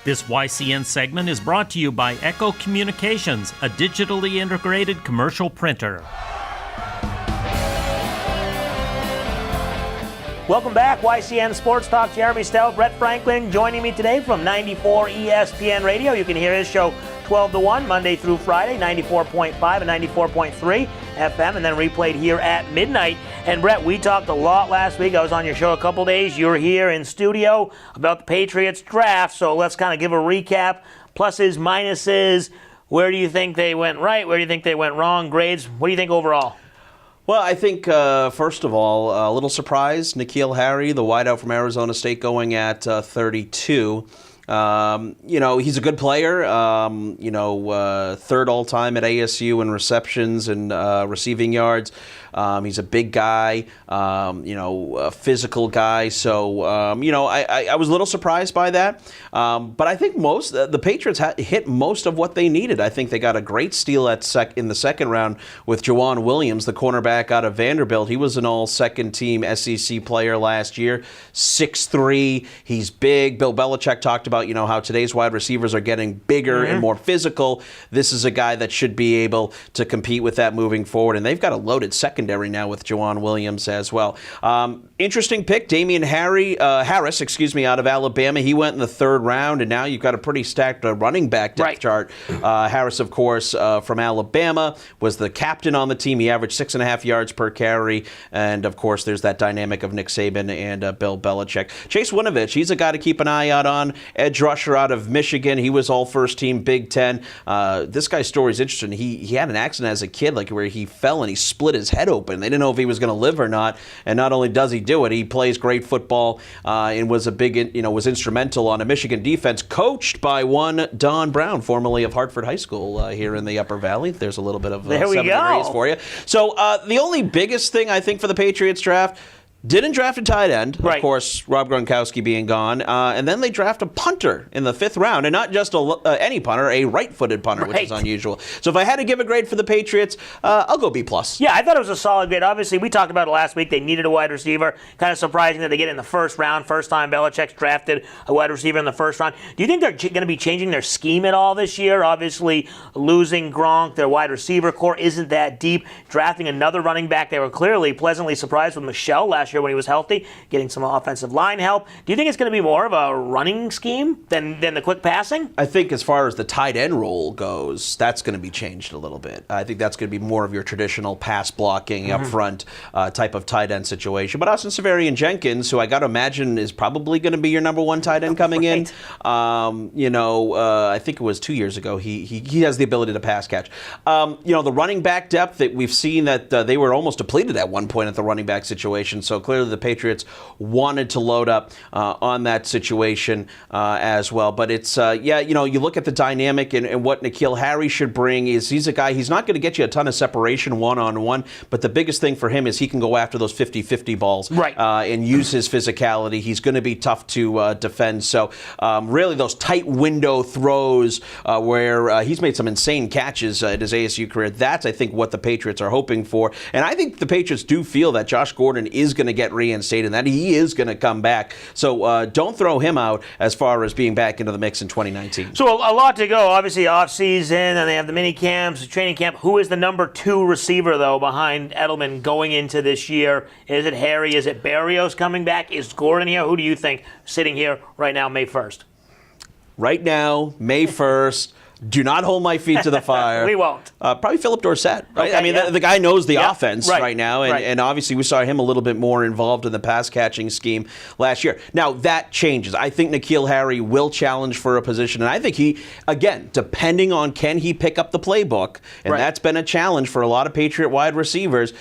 This YCN segment is brought to you by Echo Communications, a digitally integrated commercial printer. Welcome back, YCN Sports Talk. Jeremy Stout, Brett Franklin joining me today from 94 ESPN Radio. You can hear his show 12 to 1, Monday through Friday, 94.5 and 94.3 FM, and then replayed here at midnight. And Brett, we talked a lot last week. I was on your show a couple days. You were here in studio about the Patriots draft. So let's kind of give a recap, pluses, minuses. Where do you think they went right? Where do you think they went wrong? Grades. What do you think overall? Well, I think, first of all, a little surprise. N'Keal Harry, the wideout from Arizona State, going at 32. He's a good player, third all-time at ASU in receptions and receiving yards. He's a big guy, a physical guy. So, I was a little surprised by that. But I think the Patriots hit most of what they needed. I think they got a great steal in the second round with Juwan Williams, the cornerback out of Vanderbilt. He was an all-second-team SEC player last year, 6'3". He's big. Bill Belichick talked about, how today's wide receivers are getting bigger and more physical. This is a guy that should be able to compete with that moving forward. And they've got a loaded secondary now with Juwan Williams as well. Interesting pick, Damian Harris, out of Alabama. He went in the third round, and now you've got a pretty stacked running back depth chart. Harris, of course, from Alabama, was the captain on the team. He averaged 6.5 yards per carry, and of course, there's that dynamic of Nick Saban and Bill Belichick. Chase Winovich, he's a guy to keep an eye out on. Edge rusher out of Michigan. He was all first team Big Ten. This guy's story is interesting. He had an accident as a kid, where he fell and he split his head open. They didn't know if he was going to live or not. And not only does he do it, he plays great football and was was instrumental on a Michigan defense coached by one Don Brown, formerly of Hartford High School here in the Upper Valley. There's a little bit of 7 degrees for you. So the only biggest thing I think for the Patriots draft, didn't draft a tight end, of course, Rob Gronkowski being gone. And then they draft a punter in the 5th round. And not just any punter, a right-footed punter, which is unusual. So if I had to give a grade for the Patriots, I'll go B+. Yeah, I thought it was a solid grade. Obviously, we talked about it last week. They needed a wide receiver. Kind of surprising that they get it in the first round. First time Belichick's drafted a wide receiver in the first round. Do you think they're going to be changing their scheme at all this year? Obviously, losing Gronk, their wide receiver core isn't that deep. Drafting another running back, they were clearly pleasantly surprised with Michelle last year when he was healthy, getting some offensive line help. Do you think it's going to be more of a running scheme than the quick passing? I think as far as the tight end role goes, that's going to be changed a little bit. I think that's going to be more of your traditional pass blocking up front type of tight end situation. But Austin Severian Jenkins, who I got to imagine is probably going to be your number one tight end coming in. I think it was 2 years ago. He has the ability to pass catch. The running back depth that we've seen that they were almost depleted at one point at the running back situation. So clearly the Patriots wanted to load up on that situation as well. But it's, you look at the dynamic and what N'Keal Harry should bring is he's a guy, he's not going to get you a ton of separation one-on-one, but the biggest thing for him is he can go after those 50-50 balls and use his physicality. He's going to be tough to defend. So really those tight window throws where he's made some insane catches in his ASU career, that's, I think, what the Patriots are hoping for. And I think the Patriots do feel that Josh Gordon is going to get reinstated, and that he is going to come back. So don't throw him out as far as being back into the mix in 2019. So a lot to go. Obviously, off-season, and they have the mini camps, the training camp. Who is the number 2 receiver, though, behind Edelman going into this year? Is it Harry? Is it Berrios coming back? Is Gordon here? Who do you think sitting here right now, May 1st? Right now, May 1st. Do not hold my feet to the fire. We won't. Probably Philip Dorsett, right? Okay, I mean, the guy knows the offense right now, and obviously we saw him a little bit more involved in the pass-catching scheme last year. Now, that changes. I think N'Keal Harry will challenge for a position, and I think he, again, depending on can he pick up the playbook, and that's been a challenge for a lot of Patriot wide receivers,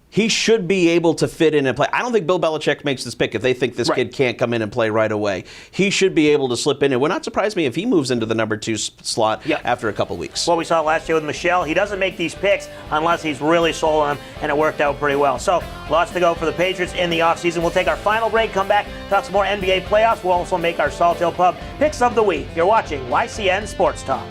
he should be able to fit in and play. I don't think Bill Belichick makes this pick if they think this kid can't come in and play right away. He should be able to slip in. It would not surprise me if he moves into the number 2 slot after a couple weeks. Well, we saw last year with Michelle. He doesn't make these picks unless he's really sold on them, and it worked out pretty well. So lots to go for the Patriots in the offseason. We'll take our final break, come back, talk some more NBA playoffs. We'll also make our Salt Hill Pub picks of the week. You're watching YCN Sports Talk.